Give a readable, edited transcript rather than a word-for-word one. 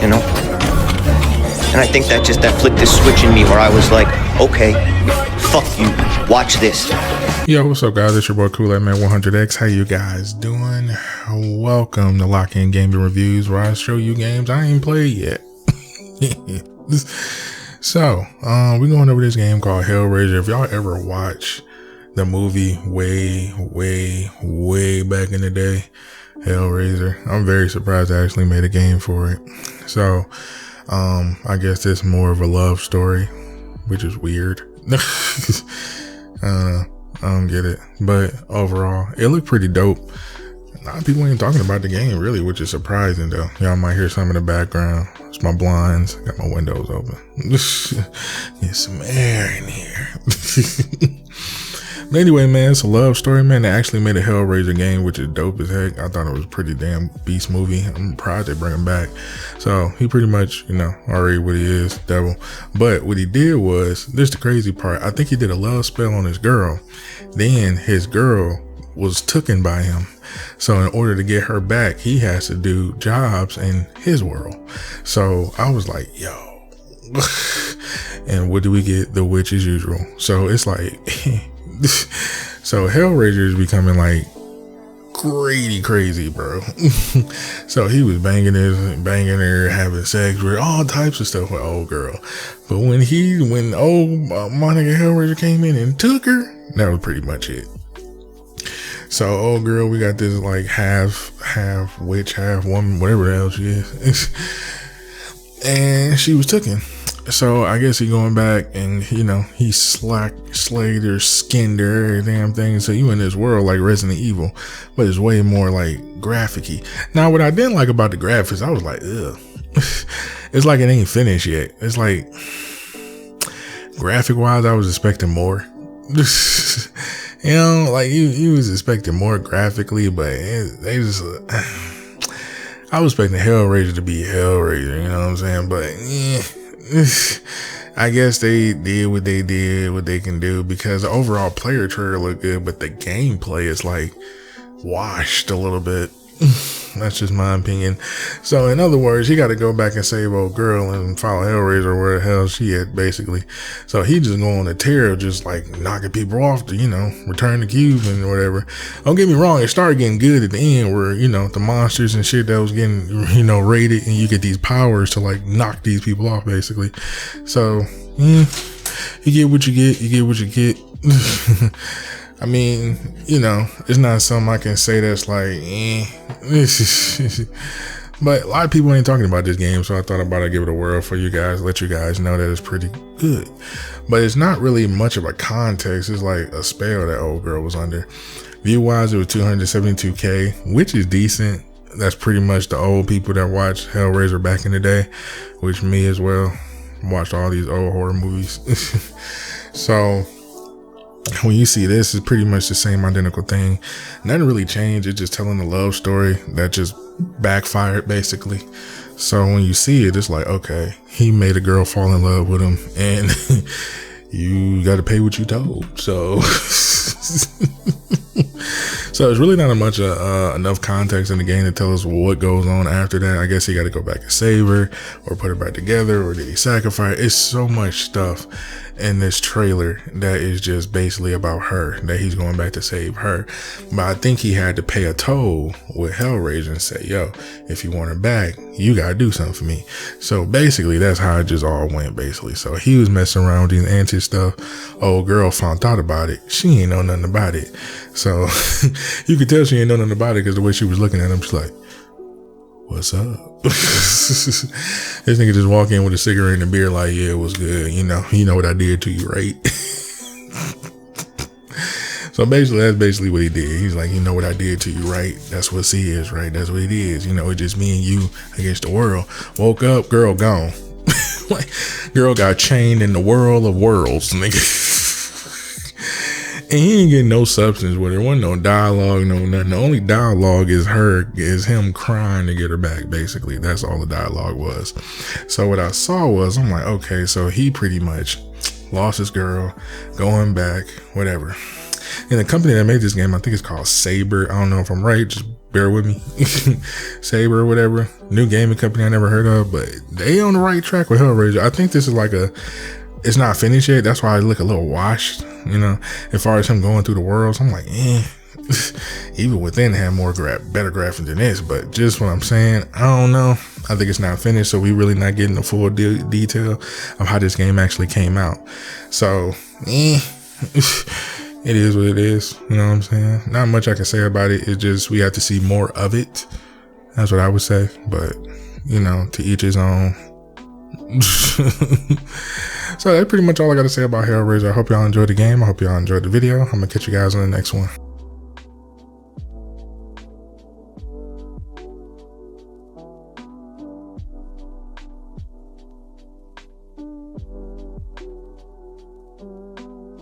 you know? And I think that flipped this switch in me where I was like, okay, fuck you, watch this. Yo, what's up, guys? It's your boy Kool-Aid Man 100X. How you guys doing? Welcome to Lock In Gaming Reviews, where I show you games I ain't played yet. So, we're going over this game called Hellraiser. If y'all ever watch the movie way back in the day, Hellraiser, I'm very surprised I actually made a game for it. So, I guess it's more of a love story, which is weird. I don't get it, but overall it looked pretty dope. A lot of people ain't talking about the game really, which is surprising though. Y'all might hear some in the background. It's my blinds, got my windows open. Get some air in here. But anyway, man, it's a love story, man. They actually made a Hellraiser game, which is dope as heck. I thought it was a pretty damn beast movie. I'm proud they bring him back. So he pretty much, already what he is, devil. But what he did was, this is the crazy part. I think he did a love spell on his girl. Then his girl was taken by him. So in order to get her back, he has to do jobs in his world. So I was like, yo. And what do we get? The witch as usual. So it's like, so Hellraiser is becoming like crazy, bro. So he was banging her, having sex with all types of stuff with old girl. But when old Monica Hellraiser came in and took her, that was pretty much it. So old girl, we got this like half witch, half woman, whatever the hell she is. And she was taken. So I guess he going back and, he slayed her, skinned her, every damn thing. So you in this world like Resident Evil, but it's way more like graphic-y. Now, what I didn't like about the graphics, I was like, ugh. It's like it ain't finished yet. It's like, graphic-wise, I was expecting more. Like you was expecting more graphically, but they just... I was expecting Hellraiser to be Hellraiser, you know what I'm saying? But, yeah. I guess they did what they can do, because the overall player trailer looked good, but the gameplay is like washed a little bit. That's just my opinion. So in other words, he got to go back and save old girl and follow Hellraiser where the hell she at, basically. So he just go on a tear of just like knocking people off to, return the cube and whatever. Don't get me wrong, it started getting good at the end where, the monsters and shit that was getting, raided, and you get these powers to like knock these people off, basically. So, you get what you get. I mean, it's not something I can say that's like, But a lot of people ain't talking about this game, so I thought about it, give it a whirl for you guys, let you guys know that it's pretty good. But it's not really much of a context. It's like a spell that old girl was under. View-wise, it was 272K, which is decent. That's pretty much the old people that watched Hellraiser back in the day, which me as well. Watched all these old horror movies. So when you see this, it's pretty much the same identical thing. Nothing really changed. It's just telling a love story that just backfired, basically. So when you see it, it's like, okay, he made a girl fall in love with him, and you got to pay what you told. So so it's really not much enough context in the game to tell us what goes on after that. I guess he got to go back and save her, or put her back together, or did he sacrifice? It's so much stuff in this trailer that is just basically about her, that he's going back to save her. But I think he had to pay a toll with Hellraiser and say, yo, if you want her back, you gotta do something for me. So basically that's how it just all went, basically. So he was messing around with these anti stuff. Old girl found out about it. She ain't know nothing about it. So you could tell she ain't know nothing about it because the way she was looking at him, she's like, what's up? This nigga just walk in with a cigarette and a beer like, yeah, it was good. You know what I did to you, right? So basically, that's basically what he did. He's like, you know what I did to you, right? That's what C is, right? That's what it is. It's just me and you against the world. Woke up, girl gone. Like, girl got chained in the world of worlds, nigga. And he ain't getting no substance with her. Wasn't no dialogue, no nothing. The only dialogue is him crying to get her back, basically. That's all the dialogue was. So what I saw was, I'm like, okay, so he pretty much lost his girl, going back, whatever. And the company that made this game, I think it's called Saber. I don't know if I'm right. Just bear with me. Saber or whatever, new gaming company I never heard of, but they on the right track with Hellraiser. I think this is like it's not finished yet. That's why I look a little washed, you know, as far as him going through the worlds. I'm like, even within had more better graphics than this, but just what I'm saying, I don't know. I think it's not finished, so we really not getting the full detail of how this game actually came out. So, it is what it is. You know what I'm saying? Not much I can say about it. It's just we have to see more of it. That's what I would say. But, you know, to each his own. So that's pretty much all I got to say about Hellraiser. I hope y'all enjoyed the game. I hope y'all enjoyed the video. I'm going to catch you guys on the next one.